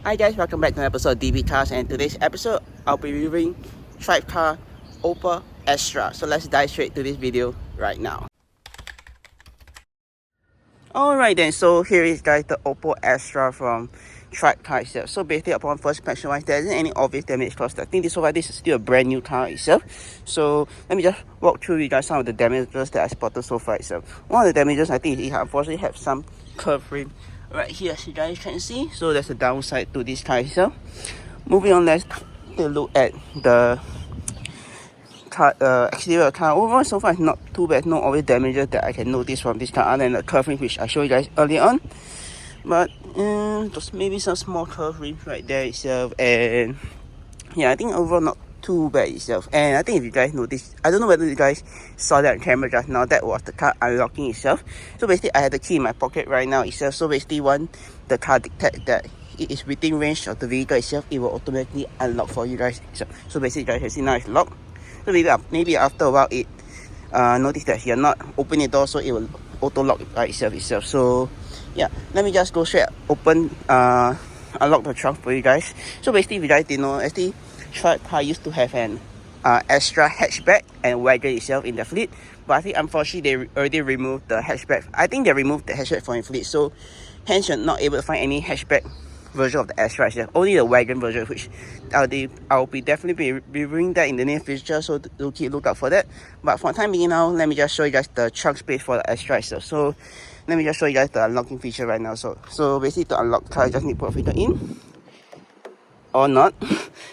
Hi guys, welcome back to an episode of DB Cars, and today's episode I'll be reviewing TribeCar Opel Astra. So let's dive straight to this video right now. Alright then, so here is guys the Opel Astra from TribeCar itself. So basically upon first inspection wise, there isn't any obvious damage caused. I think this is still a brand new car itself. So let me just walk through you guys some of the damages that I spotted so far itself. One of the damages I think it unfortunately have some curve rim right here, as you guys can see. So that's the downside to this car itself. Moving on, let's take a look at the car, exterior of the car. Overall, so far it's not too bad. No obvious damages that I can notice from this car other than the curve rim, which I showed you guys earlier on. But just maybe some small curve rims right there itself, and yeah, I think overall not too bad itself. And I think if you guys noticed, I don't know whether you guys saw that on camera just now, that was the car unlocking itself. So basically I had the key in my pocket right now itself. So basically when the car detects that it is within range of the vehicle itself, it will automatically unlock for you guys itself. So basically you guys can see now it's locked. So maybe after a while it notice that you're not opening the door, so it will auto lock by itself. So yeah, let me just go straight open unlock the trunk for you guys. So basically if you guys didn't know, actually TribeCar used to have an Astra hatchback and wagon itself in the fleet, but I think unfortunately they already removed the hatchback. I think they removed the hatchback from the fleet, so hence you're not able to find any hatchback version of the Astra itself, only the wagon version, which I'll be definitely be reviewing that in the near future, so do keep look out for that. But for the time being now, let me just show you guys the trunk space for the Astra itself. So let me just show you guys the unlocking feature right now. So basically to unlock the car, you just need to put a finger in or not.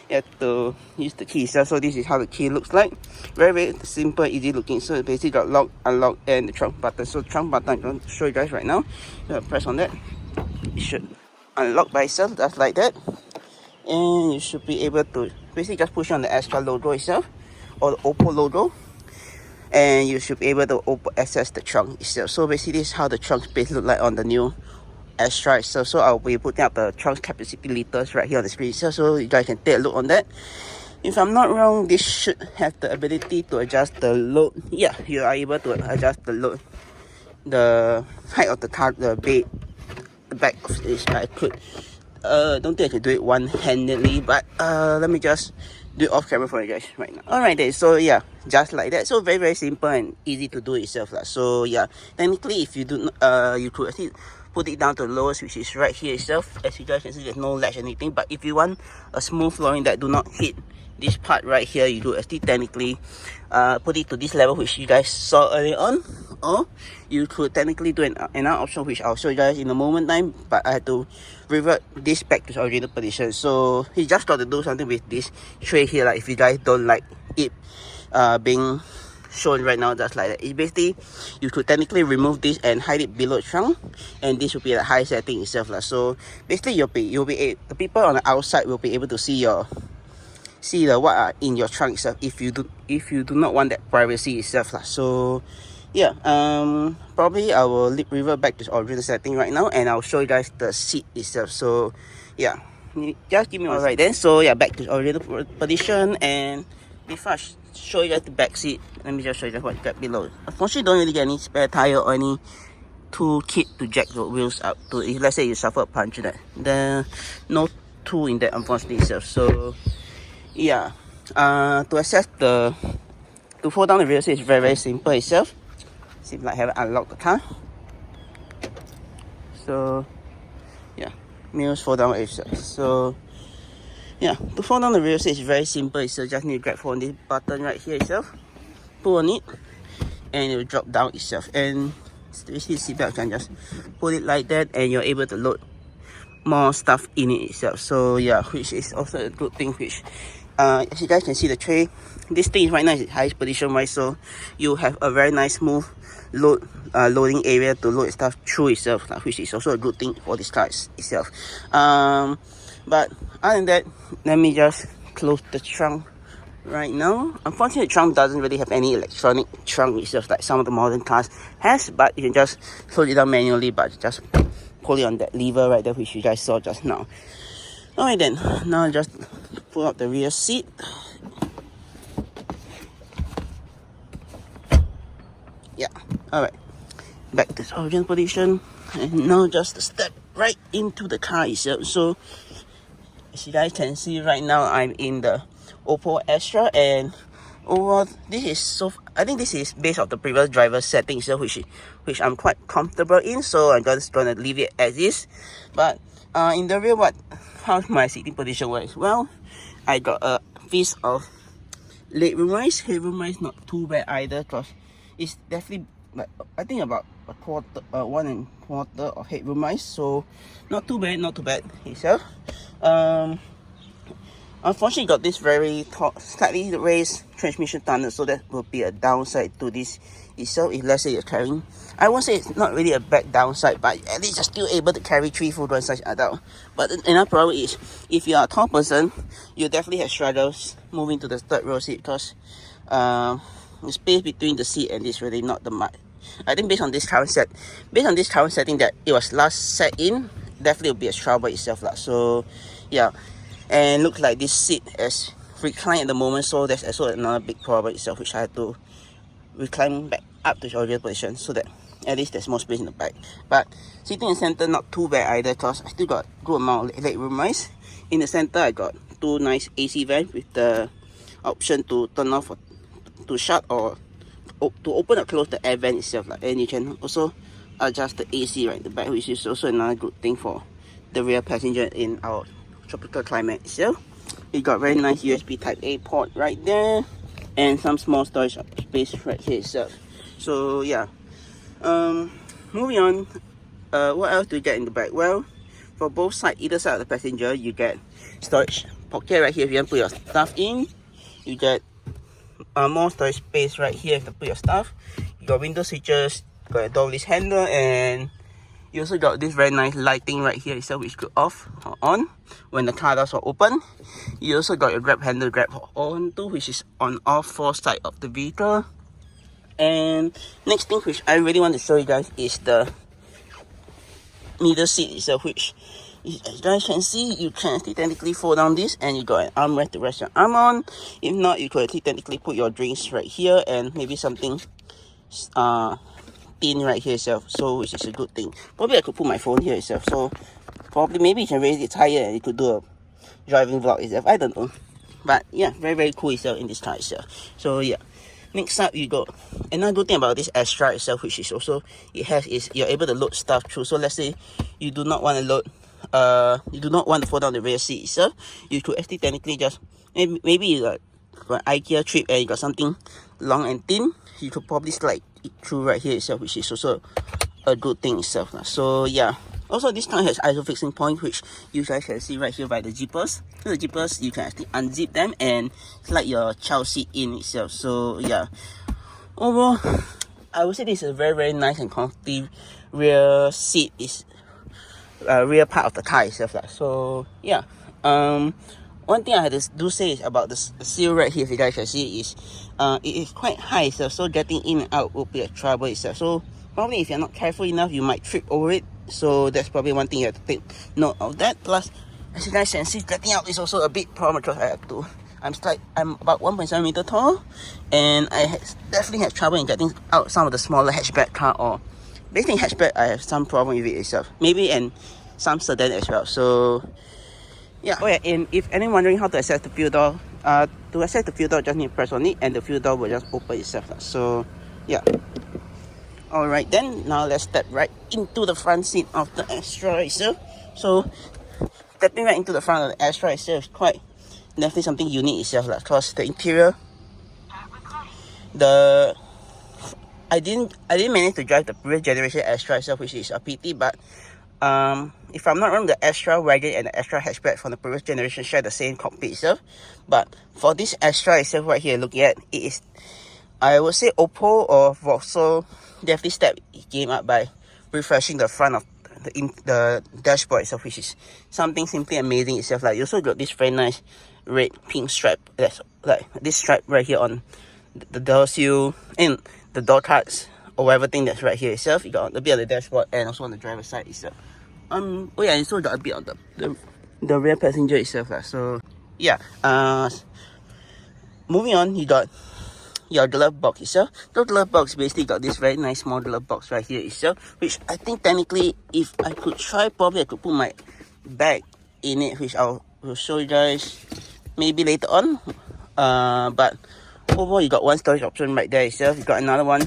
You have to use the key itself. So this is how the key looks like. Very simple, easy looking. So basically got lock, unlock, and the trunk button. So trunk button I'm going to show you guys right now. Press on that, it should unlock by itself, just like that, and you should be able to basically just push on the Astra logo itself or the Opel logo, and you should be able to access the trunk itself. So basically this is how the trunk space look like on the new Astra itself. So I'll be putting up the trunk capacity liters right here on the screen itself, so you guys can take a look on that. If I'm not wrong, this should have the ability to adjust the load. Yeah, you are able to adjust the load, the height of the car, the bed, the back of this. I could don't think I can do it one-handedly, but let me just do it off camera for you guys right now. Alright then, so yeah, just like that. So very simple and easy to do itself lah. So yeah, technically if you do you could actually put it down to the lowest, which is right here itself. As you guys can see, there's no latch or anything, but if you want a smooth flooring that do not hit this part right here, you do actually technically put it to this level, which you guys saw earlier on, or you could technically do another option, which I'll show you guys in a moment time, but I had to revert this back to its original position. So you just got to do something with this tray here, like if you guys don't like it being shown right now just like that. It's basically you could technically remove this and hide it below the trunk, and this will be the high setting itself lah. So basically the people on the outside will be able to see the what are in your trunk itself if you do not want that privacy itself lah. So yeah, probably I will revert back to the original setting right now, and I'll show you guys the seat itself. So yeah, just give me one right then. So yeah, back to the original position, and before I show you guys the back seat, let me just show you guys what you got below. Unfortunately, don't really get any spare tire or any tool kit to jack the wheels up to, if let's say you suffer a puncture. That there no tool in that unfortunately itself. So yeah, to fold down the rear seat is very simple itself. Seems like I haven't unlocked the car. So yeah, mirrors fold down itself. So yeah, to fold down the rear seat is very simple itself. Just need to grab on this button right here itself, pull on it, and it will drop down itself. And basically the seatbelt can just put it like that, and you're able to load more stuff in it itself. So yeah, which is also a good thing, which as you guys can see the tray, this thing right now is highest position wise, so you have a very nice smooth loading area to load stuff through itself, which is also a good thing for this car itself. But other than that, let me just close the trunk right now. Unfortunately, the trunk doesn't really have any electronic trunk itself like some of the modern cars has, but you can just close it down manually, but just pull it on that lever right there, which you guys saw just now. Alright then, now just pull out the rear seat. Yeah, alright, back to original position, and now just step right into the car itself. So As you guys can see right now, I'm in the Opel Astra, and overall this is I think this is based off the previous driver settings here, which I'm quite comfortable in, so I'm just gonna leave it as is. But in the rear, how my seating position works, well, I got a piece of legroom rise. Headroom rise not too bad either, because it's definitely like I think about a quarter, 1.25 of headroom rise, so not too bad itself. Unfortunately, got this very slightly raised transmission tunnel, so that will be a downside to this itself. If let's say you're carrying, I won't say it's not really a bad downside, but at least you're still able to carry 3 full-grown size adult. But another problem is, if you are a tall person, you definitely have struggles moving to the third row seat, because the space between the seat and this really not the much. I think based on this current setting that it was last set in, definitely will be a trouble itself lah. So yeah. And looks like this seat is reclined at the moment, so that's also another big problem itself, which I had to recline back up to the original position, so that at least there's more space in the back. But sitting in the center, not too bad either, because I still got good amount of leg room rise. In the center, I got 2 nice AC vents with the option to turn off or to shut, or to open or close the air vent itself. And you can also adjust the AC right in the back, which is also another good thing for the rear passenger in our tropical climate itself. We got very nice USB Type A port right there, and some small storage space right here itself. So yeah, moving on, what else do you get in the back? Well, for both sides, either side of the passenger, you get storage pocket right here if you want to put your stuff in. You get more storage space right here if you put your stuff. You got window switches, got a door release handle, and you also got this very nice lighting right here itself, which could off or on when the car doors are open. You also got your grab handle, grab on to, which is on all 4 sides of the vehicle. And next thing which I really want to show you guys is the middle seat itself, which as you guys can see, you can actually technically fold down this, and you got an armrest to rest your arm on. If not, you could actually technically put your drinks right here, and maybe something thin right here itself, so which is a good thing. Probably I could put my phone here itself, so probably maybe you can raise it higher and you could do a driving vlog itself, I don't know. But yeah, very cool itself in this car itself. So yeah, next up you got another good thing about this Astra itself, which is also is you're able to load stuff through. So let's say you do not want to load you do not want to fold down the rear seat itself, you could actually technically just maybe you got an IKEA trip and you got something long and thin, you could probably slide it through right here itself, which is also a good thing itself. So yeah, also this car has ISO fixing point, which you guys can see right here by the zippers. So the zippers, you can actually unzip them and slide your child seat in itself. So yeah, overall I would say this is a very nice and comfy rear seat, is rear part of the car itself. So yeah, one thing I had to do say is about the seal right here, if you guys can see, is it is quite high itself, so getting in and out will be a trouble itself. So probably if you're not careful enough, you might trip over it. So that's probably one thing you have to take note of that. Plus, as you guys can see, getting out is also a bit problem, because I have to. I'm about 1.7 meter tall, and I definitely have trouble in getting out some of the smaller hatchback car, or basically hatchback. I have some problem with it itself. Maybe and some sedan as well. So yeah. Oh yeah, and if anyone wondering how to access the fuel door, just need to press on it, and the fuel door will just open itself. So yeah. Alright then, now let's step right into the front seat of the Astra itself. So stepping right into the front of the Astra itself is quite definitely something unique itself, because the interior, I didn't manage to drive the previous generation Astra itself, which is a pity. But if I'm not wrong, the Astra wagon and the Astra hatchback from the previous generation share the same cockpit itself. But for this Astra itself right here, looking at it, is, I would say, Opel or Vauxhall definitely stepped game up by refreshing the front of the dashboard itself, which is something simply amazing itself. You also got this very nice red pink stripe, that's like this stripe right here on the door seal and the door cards or whatever thing that's right here itself. You got a bit of the dashboard and also on the driver's side itself. Oh yeah, you also got a bit of the rear passenger itself. So yeah, moving on, you got your glove box itself. The glove box basically got this very nice small glove box right here itself, which I think technically, if I could try, probably I could put my bag in it, which I'll will show you guys maybe later on. But overall, you got one storage option right there itself. You got another one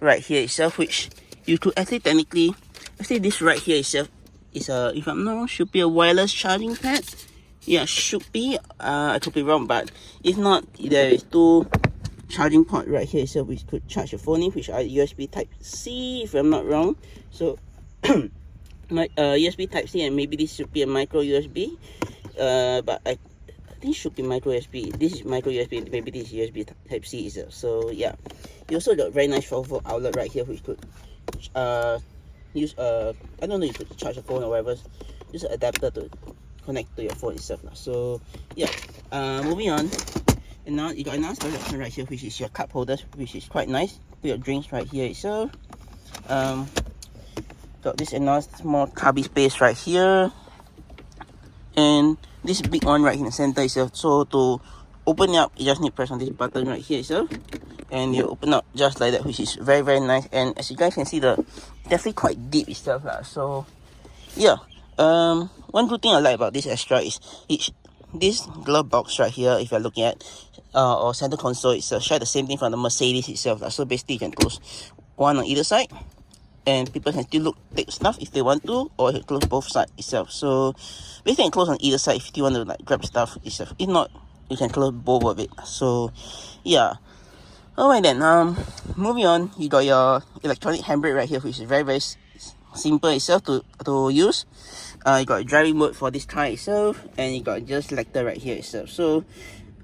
right here itself, which you could actually technically, actually this right here itself is a, if I'm not wrong, should be a wireless charging pad. Yeah, should be. I could be wrong, but if not, there is two charging port right here itself, which could charge your phone in, which are USB Type C, if I'm not wrong. So my USB Type C, and maybe this should be a micro USB. But I think should be micro USB. This is micro USB. Maybe this is USB Type C itself. So yeah, you also got very nice 12-volt outlet right here, which could use I don't know, you could charge a phone or whatever. Use an adapter to connect to your phone itself. So yeah, moving on. And now you got another storage option right here, which is your cup holders, which is quite nice. Put your drinks right here itself. Got this another small cubby space right here, and this big one right in the center itself. So to open it up, you just need to press on this button right here itself, and you open up just like that, which is very nice. And as you guys can see, the definitely quite deep itself lah. So yeah, one good thing I like about this Astra is this glove box right here, if you're looking at or center console itself, share the same thing from the Mercedes itself. So basically you can close one on either side, and people can still take stuff if they want to, or you can close both sides itself. So basically you can close on either side if you want to like grab stuff itself. If not, you can close both of it. So yeah. Alright then, moving on, you got your electronic handbrake right here, which is very simple itself to use. You got driving mode for this car itself, and you got just selector right here itself. So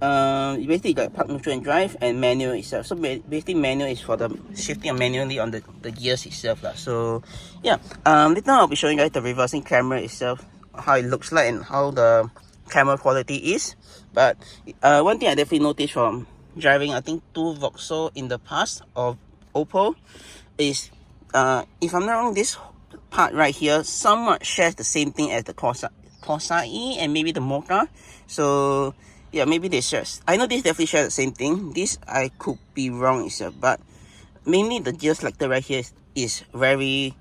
you basically got park, neutral and drive, and manual itself. So basically manual is for the shifting manually on the gears itself lah. So yeah, later on I'll be showing you guys the reversing camera itself, how it looks like and how the camera quality is. But one thing I definitely noticed from driving, I think 2 Vauxhall in the past of Opel, is if I'm not wrong, this part right here somewhat shares the same thing as the Corsa E and maybe the Mocha. So yeah, maybe they share. I know this definitely share the same thing. This I could be wrong itself, but mainly the gear selector right here is very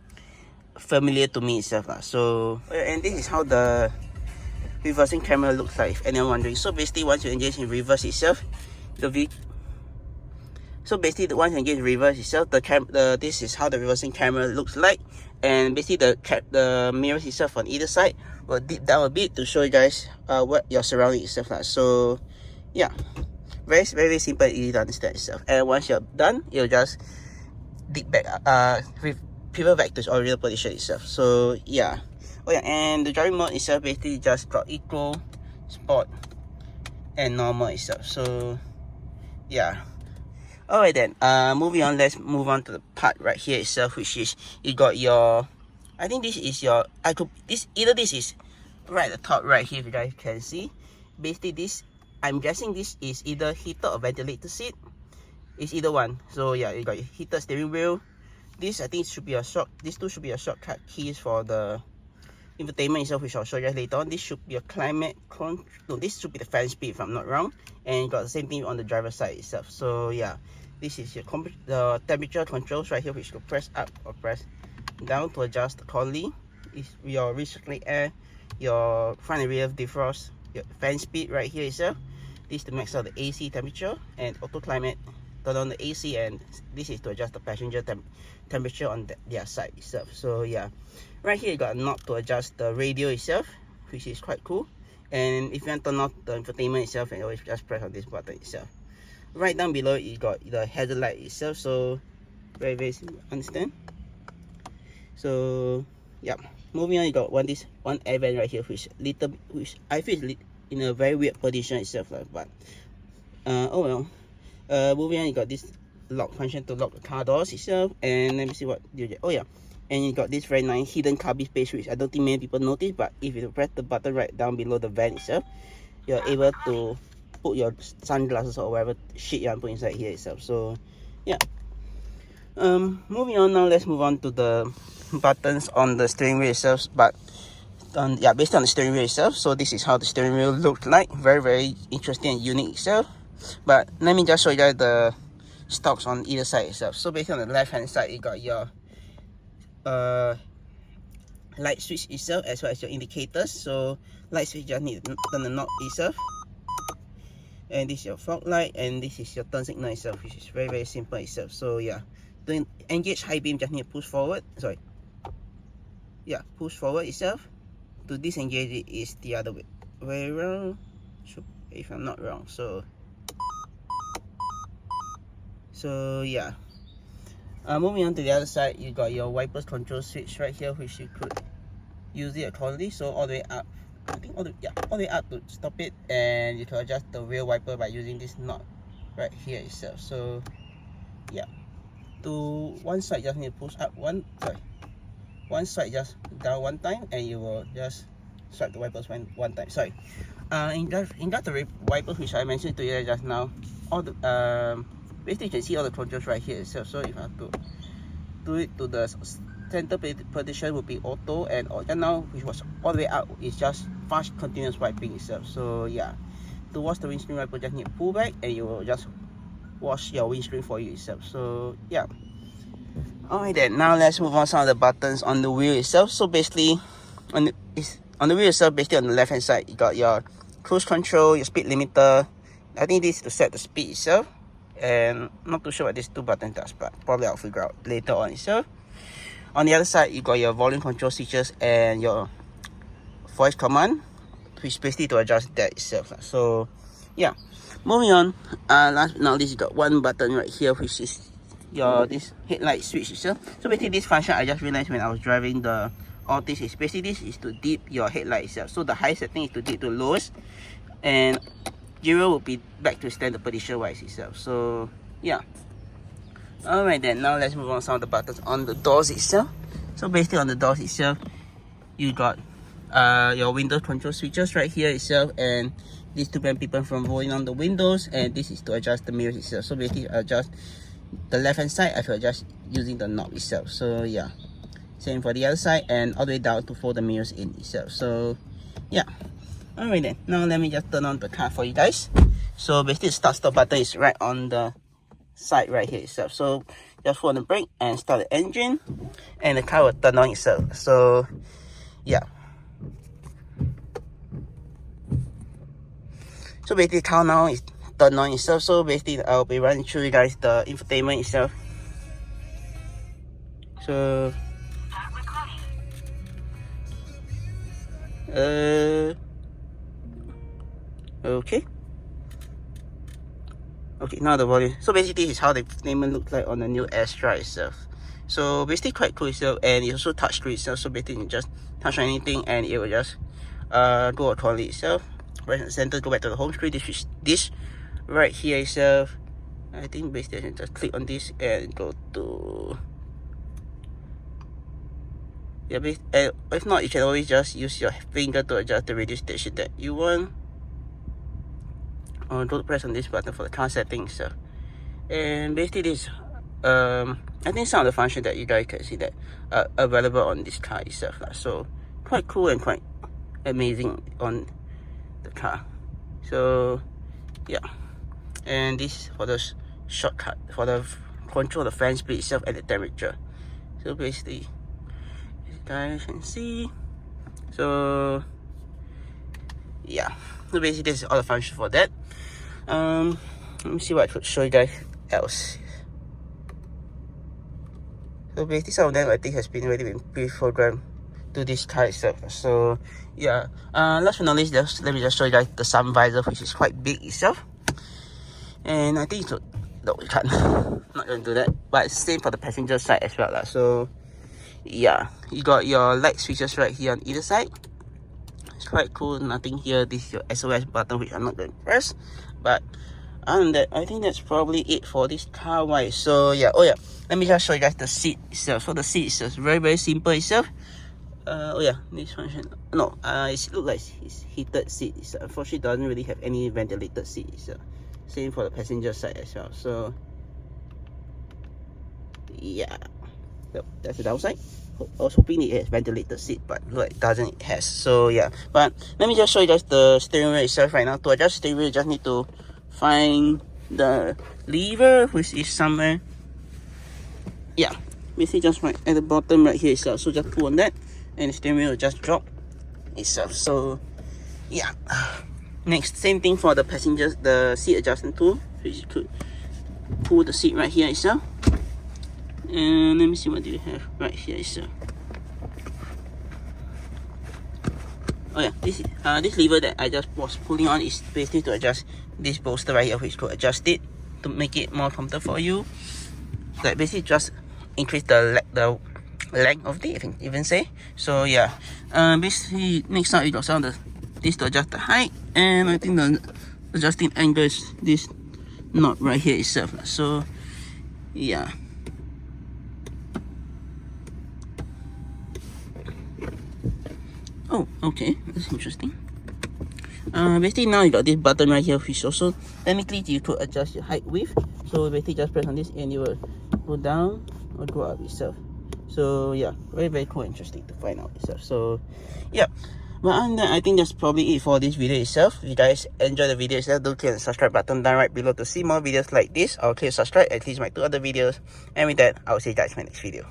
familiar to me itself. So and this is how the reversing camera looks like, if anyone wondering. So basically once you engage in reverse itself, once you engage in reverse itself, this is how the reversing camera looks like. And basically the mirrors itself on either side will dip down a bit to show you guys what your surrounding itself like. So yeah, very simple, easy to understand itself. And once you're done, you'll just dip back, pivot back to its original position itself. So yeah. Oh yeah, and the driving mode itself basically just got eco, sport, and normal itself. So yeah. Alright then, moving on, let's move on to the part right here itself, which is you got your, I think this is your, either this is right at the top right here, if you guys can see. Basically this, I'm guessing this is either heated or ventilated seat. It's either one. So yeah, you got your heated steering wheel. This I think should be these two should be a shortcut keys for the infotainment itself, which I'll show you guys later on. This should be a climate control. No, this should be the fan speed if I'm not wrong. And you got the same thing on the driver's side itself. So yeah, this is the temperature controls right here, which you press up or press down to adjust accordingly. It's your recirculating air, your front and rear defrost, your fan speed right here itself. This is to max out the AC temperature, and auto climate, turn on the AC, and this is to adjust the passenger temperature on their side itself. So yeah, right here you got a knob to adjust the radio itself, which is quite cool. And if you want to turn off the infotainment itself, and always just press on this button itself. Right down below you got the headlight itself. So very simple to understand. So yeah, moving on, you got one air vent right here, which I feel is in a very weird position itself, but oh well. Moving on, you got this lock function to lock the car doors itself. And let me see what you get. Oh yeah, and you got this very nice hidden cubby space, which I don't think many people notice, but if you press the button right down below the vent itself, you're able to put your sunglasses or whatever shit you want to put inside here itself. So yeah, moving on now, let's move on to the buttons on the steering wheel itself. But based on the steering wheel itself, so this is how the steering wheel looked like. Very interesting and unique itself. But let me just show you guys the stocks on either side itself. So basically on the left hand side, you got your light switch itself, as well as your indicators. So light switch, just need to turn the knob itself. And this is your fog light, and this is your turn signal itself, which is very simple itself. So yeah, to engage high beam, just need to push forward. Sorry, yeah, push forward itself. To disengage it is the other way around, if I'm not wrong. So yeah, moving on to the other side, you got your wipers control switch right here, which you could use it accordingly. So all the way up, I think all the way up to stop it, and you can adjust the rear wiper by using this knob right here itself. So yeah, to one side just need to push up one side just down one time, and you will just swipe the wipers one time. Sorry, in the wipers which I mentioned to you just now, all the basically you can see all the controls right here itself. So if I have to do it to the center position, would be auto, and just now which was all the way out is just fast continuous wiping itself. So yeah, to wash the windscreen wiper, just need to pull back, and you will just wash your windscreen for you itself. So yeah. Alright then, now let's move on to some of the buttons on the wheel itself. So basically, on the wheel itself, basically on the left hand side, you got your cruise control, your speed limiter. I think this is to set the speed itself, and I'm not too sure what this two button does, but probably I'll figure out later on itself. On the other side, you got your volume control switches and your voice command, which is basically to adjust that itself. So yeah, moving on. Last but not least, you got one button right here, which is this headlight switch itself. So basically this function I just realized when I was driving the Altis is basically this is to dip your headlight itself. So the highest setting is to dip to lowest, and 0 will be back to standard position wise itself. So yeah. Alright then, now let's move on to some of the buttons on the doors itself. So basically on the doors itself, you got your window control switches right here itself, and this to prevent people from rolling on the windows, and this is to adjust the mirrors itself. So basically adjust the left hand side, I feel just using the knob itself. So yeah, same for the other side, and all the way down to fold the mirrors in itself. So yeah. Alright then, now let me just turn on the car for you guys. So basically the stop button is right on the side right here itself. So just hold the brake and start the engine, and the car will turn on itself. So yeah. So basically the car now is turned on itself. So basically I'll be running through you guys the infotainment itself. So okay, now the volume. So basically this is how the infotainment looks like on the new Astra itself. So basically quite cool itself, and it's also touch screen itself. So basically you just touch on anything and it will just go accordingly itself. Right in the center, go back to the home screen. This right here itself, I think basically you just click on this and go to if not, you can always just use your finger to adjust the radio station that you want, or don't press on this button for the car settings itself. And basically this I think some of the functions that you guys can see that are available on this car itself. So quite cool and quite amazing on the car. So yeah, and this for the shortcut for the control of the fan speed itself and the temperature. So basically you guys can see. So yeah, so basically this is all the functions for that. Let me see what I could show you guys else. So basically some of them I think has been already been pre-programmed to this car itself. So yeah, last but not least, let me just show you guys the sun visor, which is quite big itself. And I think it's, no, we can't. Not gonna do that. But it's same for the passenger side as well. So yeah, you got your light switches right here on either side. It's quite cool. Nothing here. This is your SOS button, which I'm not going to press. But other than that, I think that's probably it for this car wise. So yeah, oh yeah, let me just show you guys the seat itself. So the seat is just very simple itself. Oh yeah, this function, no, it looks like it's heated seat. It unfortunately doesn't really have any ventilated seat itself. Same for the passenger side as well. So yeah, so that's the downside. I was hoping it has ventilated seat, but look, it doesn't. It has. So yeah, but let me just show you guys the steering wheel itself right now. To adjust the steering wheel, you just need to find the lever, which is somewhere, yeah, basically just right at the bottom right here itself. So just pull on that, and the steering wheel will just drop itself. So yeah. Next, same thing for the passengers, the seat adjustment tool. So you could pull the seat right here itself. And let me see, what do you have right here itself. Oh yeah, this lever that I just was pulling on is basically to adjust this bolster right here, which could adjust it to make it more comfortable for you. Like basically just increase the length of the, even say. So yeah, basically next time you got some of this to adjust the height, and I think the adjusting angle is this knot right here itself. So yeah. Oh, okay, that's interesting. Basically now you got this button right here, which also technically you could adjust your height width. So basically just press on this and you will go down or go up itself. So yeah, very cool, interesting to find out itself. So yeah, but other than that, I think that's probably it for this video itself. If you guys enjoy the video itself, do click on the subscribe button down right below to see more videos like this. I'll click subscribe and click my 2 other videos. And with that, I'll see you guys in my next video.